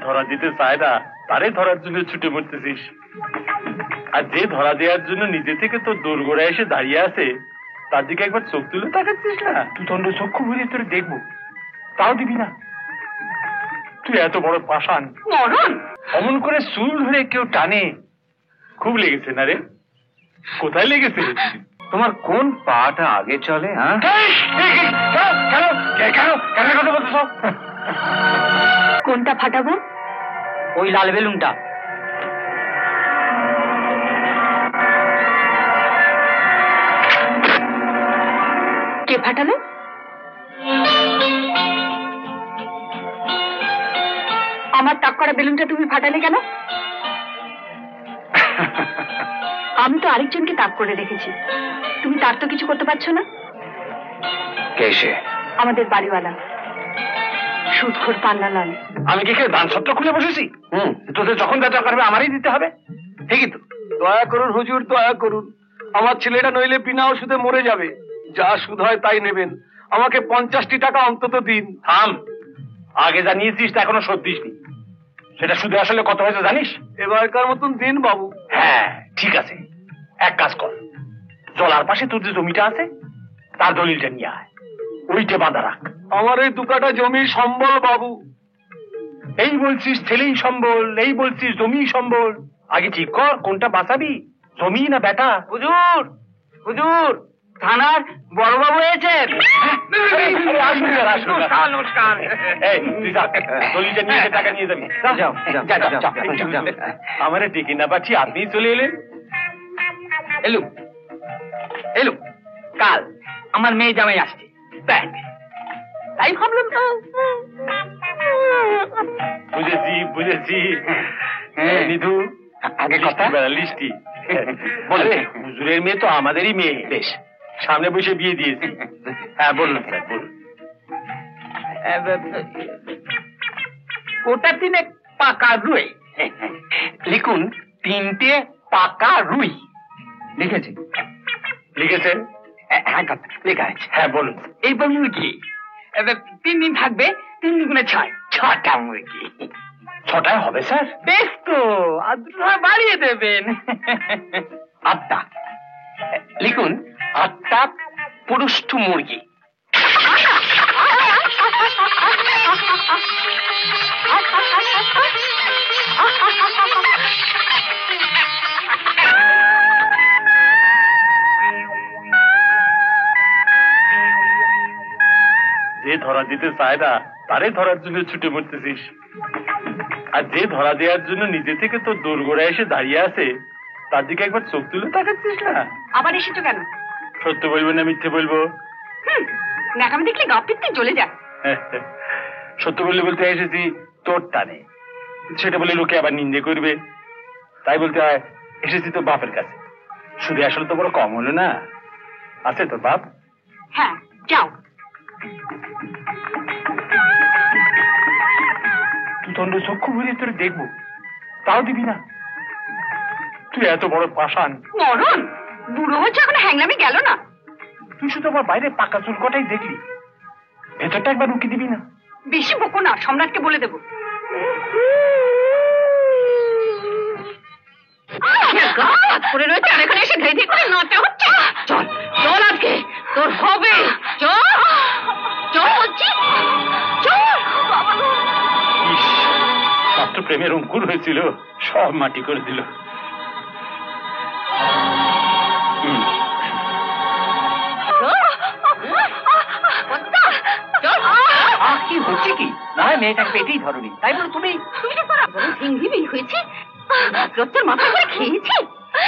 ধরা দিতে চায় না তারে ধরার জন্য ছুটে পড়তেছিস, আর যে ধরা দেওয়ার জন্য নিজে থেকে তোর দোরগোড়ায় এসে দাঁড়িয়ে আছে তার দিকে একবার চোখ তুলে তাকাচ্ছিস না? তুই তন্ড চক্ষু ভরিয়ে তোরে দেখবো, তাও দিবি না। তুই এত বড় পাষাণ, অমন করে চুল ধরে কেউ টানে, খুব লেগেছে না রে? কোথায় লেগেছে? তোমার কোন পাটা আগে চলে? কোনটা ফাটাবো? ওই লাল বেলুনটা। কে ফাটালো? আমার তাক করা বেলুনটা তুমি ফাটালে কেন? আমি তো আরেকজনকে তাক করে রেখেছি, তুমি তার তো কিছু করতে পারছো না। কে সে? আমাদের বাড়িওয়ালা সুদখোর পান্নালাল। আমি কি ধান ছত্র খুলে বসেছি? তোদের যখন যা দরকার হবে আমারই দিতে হবে। ঠিকই তো। দয়া করুন হুজুর, দয়া করুন, আমার ছেলেটা নইলে বিনা ওষুধে মরে যাবে। যা সুদ হয় তাই নেবেন, আমাকে 50টি টাকা অন্তত দিন। থাম, আগে জানিয়েছিস তা এখনো শোধ দিসনি। সেটা সুদে আসলে কত হয়েছে জানিস? এবারকার মতন দিন বাবু। হ্যাঁ ঠিক আছে, এক কাজ কর, জলার পাশে তোর যে জমিটা আছে তার দলিলটা নিয়ে আয়, ওইটা বাঁধা রাখ। আমার এই 2 কাঠা জমি সম্বল বাবু। এই বলছিস ছেলেই সম্বল, এই বলছিস জমি সম্বল, আগে ঠিক কর কোনটা বাঁচাবি, জমি না বেটা? হুজুর, হুজুর, থানার বড়বাবু এসেছেন। নমস্কার। দলিলটা নিয়ে টাকা নিয়ে যাবি। আমারে ডেকে না পাচ্ছি, আপনি চলে এলেন। এলু এলু, কাল আমার মেয়ে জামাই আসছে, তাই ভাবলাম। বুঝেছি বুঝেছি। নিধু আগে কথা লিস্টি বলে, হুজুরের মেয়ে তো আমাদেরই মেয়ে, বেশ সামনে বসে বিয়ে দিয়েছি। হ্যাঁ বলুন স্যার বলুন। ওটা 3 পাকা রুই। লিখুন 3টে পাকা রুই। লিখেছি? লিখেছেন? হ্যাঁ লেখা আছে। হ্যাঁ বলুন। এইবার মুরগি 3 দিন থাকবে, 3 দুগুণে 6, 6টা মুরগি। 6টায় হবে স্যার? বেশ তো, আর 2 বাড়িয়ে দেবেন। 8টা লিখুন, 8টা পুরুষ্ঠ মুরগি। যে ধরা দিতে চায় না তারে ধরার জন্য ছুটে পড়তেছিস, আর যে ধরা দেওয়ার জন্য নিজে থেকে তোর দোরগোড়ায় এসে দাঁড়িয়ে আছে তার দিকে একবার চোখ তুলে তাকাচ্ছিস না? আবার এসেছো কেন? সত্য বলবো না মিথ্যে বলবো? ন্যাকামি দেখলে গা পিত্তি জ্বলে যায়। সত্য বললে বলতে এসেছি তোর টানে, সেটা বলে লোকে আবার নিন্দে করবে, তাই বলতে হয় এসেছি তোর বাপের কাছে। শুধু আসলে তো বড় কম হলো না, আছে তোর বাপ? হ্যাঁ যাও। তুই তন্ড চক্ষু ভরিয়ে তোরে দেখবো, তাও দিবি না। তুই এত বড় পাষাণ। মরণ, বুড়ো হচ্ছে এখন হ্যাংলামি গেল না। তুই শুধু আমার বাইরে পাকা চুল কটাই দেখলি, ভেতরটা একবার উকি দিবি না? বেশি বকো না, সম্রাটকে বলে দেবো। পড়ে রয়েছে আর এখানে এসে ধেই ধেই করে নাচতে হচ্ছে। চল চল, আজকে তোর হবে। চল চল বলছি, চল। মাত্র প্রেমের অঙ্কুর হয়েছিল, সব মাটি করে দিল। কি হচ্ছে কি? না মেয়েটাকে পেটেই ধরনি, তাই বলে তুমি সিংহি হয়েছে, রক্তের মাথা করে খেয়েছি।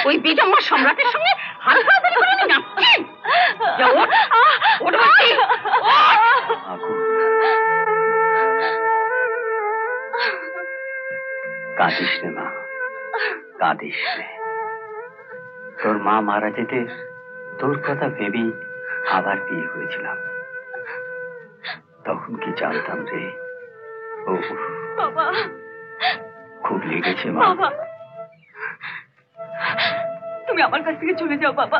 ওই বেজম্মা সম্রাটের সঙ্গে হাত ধরাধরি করে আমি নাচছি। কাঁদিস রে মা, কাঁদিস রে। তোর মা মারা যেতে তোর কথা ভেবেই আবার বিয়ে করেছিলাম। তখন কি জানতাম রে? ও বাবা, খুব লেগেছে মা। বাবা তুমি আমার কাছ থেকে চলে যাও বাবা।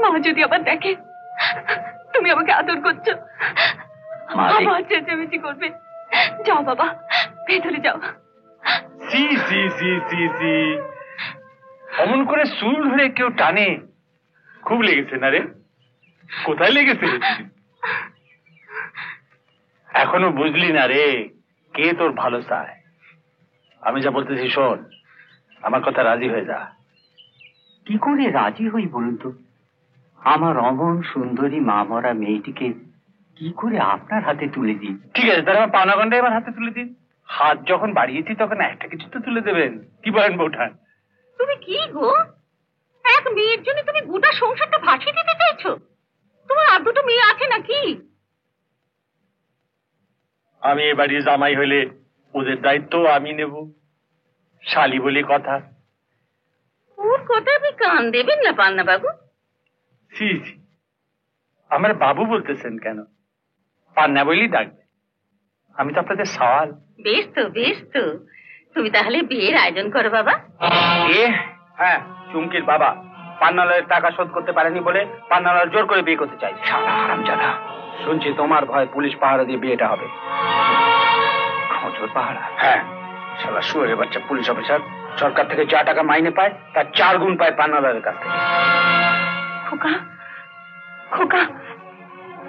মা যদি আবার দেখে তুমি আমাকে আদর করছো, আমার চেঁচামেচি করবে। যাও বাবা, ভেতরে যাও। সি সি সি সি সি, অমন করে চুল ধরে কেউ টানে? খুব লেগেছে না রে? কোথায় লেগেছে? এখনো বুঝলি না রে কে তোর ভালো চায়? আমি যা বলতেছি শোন, আমার কথা রাজি হয়ে যা। কি করে রাজি হই বলুন তো? আমার অমন সুন্দরী মা মরা মেয়েটিকে কি করে আপনার হাতে তুলে দিই? ঠিক আছে, তাহলে আমার পাওনা গন্ডা এবার হাতে তুলে দিন। হাত যখন বাড়িয়েছি তখন একটা কিছু তো তুলে দেবেন, কি বলেন বৌঠান? তুমি কি গো, এক মেয়ের জন্য তুমি গোটা সংসারটা ভাসিয়ে দিতে চাইছো? তোমার আর দুটো মেয়ে আছে নাকি? আমি এ বাড়ির জামাই হলে ওদের দায়িত্ব আমি নেব, শালি বলে কথা। ওর কথা আপনি কান দেবেন না পান্না বাবু। ছি ছি, আমার বাবু বলতেছেন কেন? পান্না বলেই ডাকবে, আমি তো আপনাদের সওয়াল। বেশ তো বেশ তো, তুমি তাহলে বিয়ের আয়োজন করো বাবা। হ্যাঁ, চুমকির বাবা পান্নালয়ের টাকা শোধ করতে পারেনি বলে পান্নালয় জোর করে বিয়ে করতে চাই। শালা হারামজাদা, শুনছি তোমার ভয় পুলিশ পাহারা দিয়ে বিয়েটা হবে। খোঁজর পাহারা? হ্যাঁ, শালা শুয়োরের বাচ্চা পুলিশ অফিসার সরকার থেকে যা টাকা মাইনে পায় তার 4 গুণ পায় পান্নালয়ের কাছ থেকে। খোকা খোকা,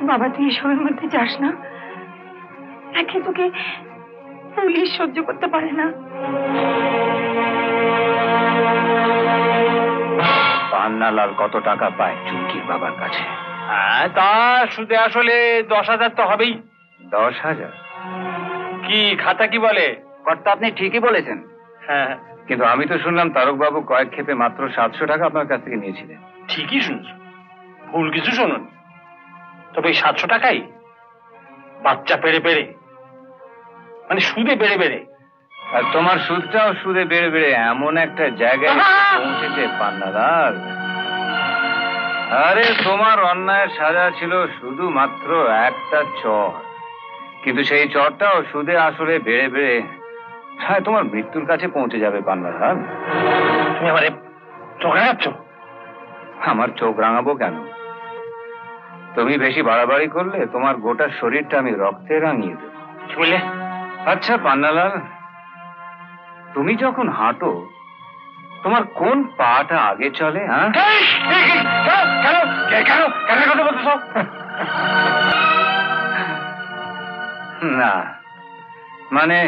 বাবা তুই এসবের মধ্যে যাস না, একে তোকে পুলিশ সহ্য করতে পারে না। পান্নালাল কত টাকা পায় চুমকির বাবার কাছে? হ্যাঁ, তা সুদে আসলে 10,000 তো হবেই। 10,000? কি খাতা কি বলে? কর্তা আপনি ঠিকই বলেছেন, হ্যাঁ, কিন্তু আমি তো শুনলাম তারক বাবু কয়েক ক্ষেপে মাত্র 700 টাকা আপনার কাছ থেকে নিয়েছিলেন। ঠিকই শুনছো, ভুল কিছু শুনুন। তবে এই 700 টাকাই বাচ্চা পেরে পেরে, মানে সুদে বেড়ে বেড়ে। আর তোমার সুদটাও সুদে বেড়ে বেড়ে এমন একটা জায়গায় পৌঁছেছে পান্নালাল। আরে তোমার অন্যায়ের সাজা ছিল শুধুমাত্র একটা চর, কিন্তু সেই চরটাও সুদে আসলে বেড়ে বেড়ে হ্যাঁ তোমার মৃত্যুর কাছে পৌঁছে যাবে পান্নালাল। তুমি আমারে চোখ রাঙাচ্ছ? আমার চোখ রাঙাবো কেন? তুমি বেশি বাড়াবাড়ি করলে তোমার গোটা শরীরটা আমি রক্তে রাঙিয়ে দেব। কি বললে? আচ্ছা পান্নালাল, তুমি যখন হাঁটো তোমার কোন পাটা আগে চলে? হ্যাঁ, কথা বলতেছ? না মানে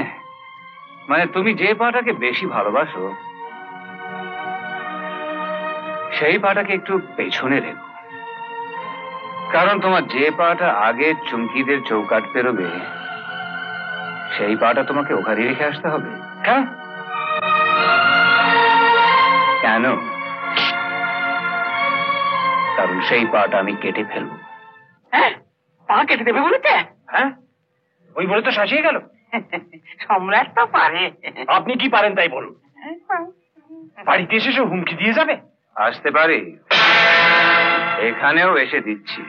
মানে তুমি যে পাটাকে বেশি ভালোবাসো সেই পাটাকে একটু পেছনে রেখো, কারণ তোমার যে পাটা আগে চুমকিদের চৌকাট পেরোবে সেই পাটা তোমাকে ওখানে রেখে আসতে হবে। কেন? কেন? কারণ সেই পাটা আমি কেটে ফেলবো। হ্যাঁ, পা কেটে দেবে বলেছে? হ্যাঁ, ওই বলে তো শাসিয়ে গেল। সম্রাট তো পারে। আপনি কি পারেন তাই বলুন। বাড়িতে এসে সে হুমকি দিয়ে যাবে। আসতে পারি, এখানেও এসে দিচ্ছি।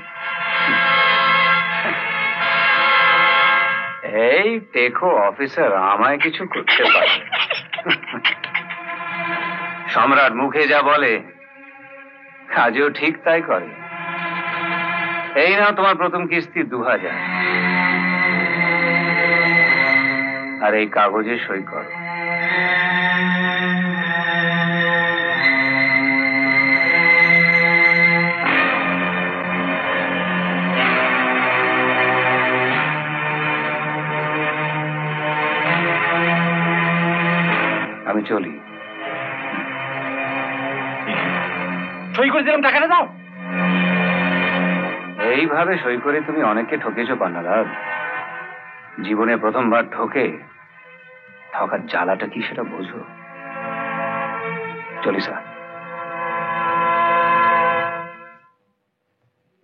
এই দেখো অফিসার আমায় কিছু করতে পারে। সম্রাট মুখে যা বলে কাজেও ঠিক তাই করে। এই নাও তোমার প্রথম কিস্তি 2000, আর এই কাগজে সই করো। আমি চলি। সই করে দিলাম, টাকাটা দাও। এইভাবে সই করে তুমি অনেককে ঠকেছো পান্নালাল। জীবনে প্রথমবার ঠকে ঠকার জ্বালাটা কি সেটা বোঝো। চলি স্যার।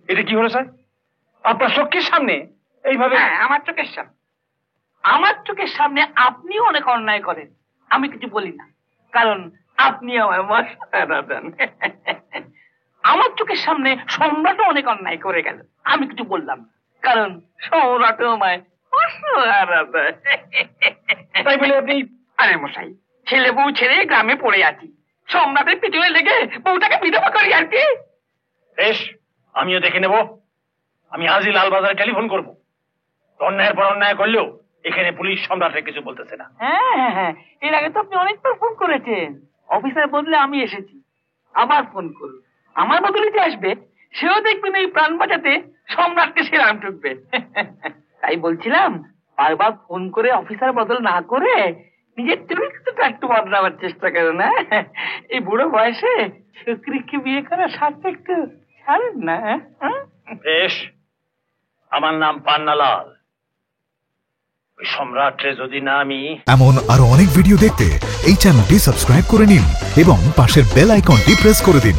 এটা কি হলো স্যার? আপনার চোখের সামনে এইভাবে? আমার চোখের সামনে, আমার চোখের সামনে আপনিও অনেক অন্যায় করেন, আমি কিছু বলি না, কারণ আপনি আমায় মশারা দেন। আমার চোখের সামনে সম্রাটও অনেক অন্যায় করে গেল, আমি কিছু বললাম না, কারণ সম্রাটও আমায় মশারা দেয়। তাই বলে আপনি? আরে মশাই, ছেলে বউ ছেড়ে গ্রামে পড়ে আছি, সম্রাটের পিছনে লেগে বউটাকে বিধবা করি আর কি। বেশ, আমিও দেখে নেব। আমি আজই লালবাজারে টেলিফোন করব। অন্যায়ের পর অন্যায় করলেও এখানে পুলিশ সম্রাটের কিছু বলতেছে না। হ্যাঁ হ্যাঁ হ্যাঁ, এর আগে তো আপনি অনেকবার ফোন করেছেন। অফিসার বদলে আমি এসেছি, আবার ফোন করুন। আমার বদলে যে আসবে সেও দেখবেন এই প্রাণ বাঁচাতে সম্রাটকে সেরাম ঠুকবে। তাই বলছিলাম, বারবার ফোন করে অফিসার বদল না করে নিজের চরিত্রটা একটু বদলাবার চেষ্টা করে না। এই বুড়ো বয়সে ছোকরিকে বিয়ে করার স্বার্থ একটু ছাড়েন না। বেশ, আমার নাম পান্নালাল। ওই সম্রাটরে যদি না আমি এমন আরো অনেক ভিডিও দেখতে এই চ্যানেলটি সাবস্ক্রাইব করে নিন এবং পাশের বেল আইকনটি প্রেস করে দিন।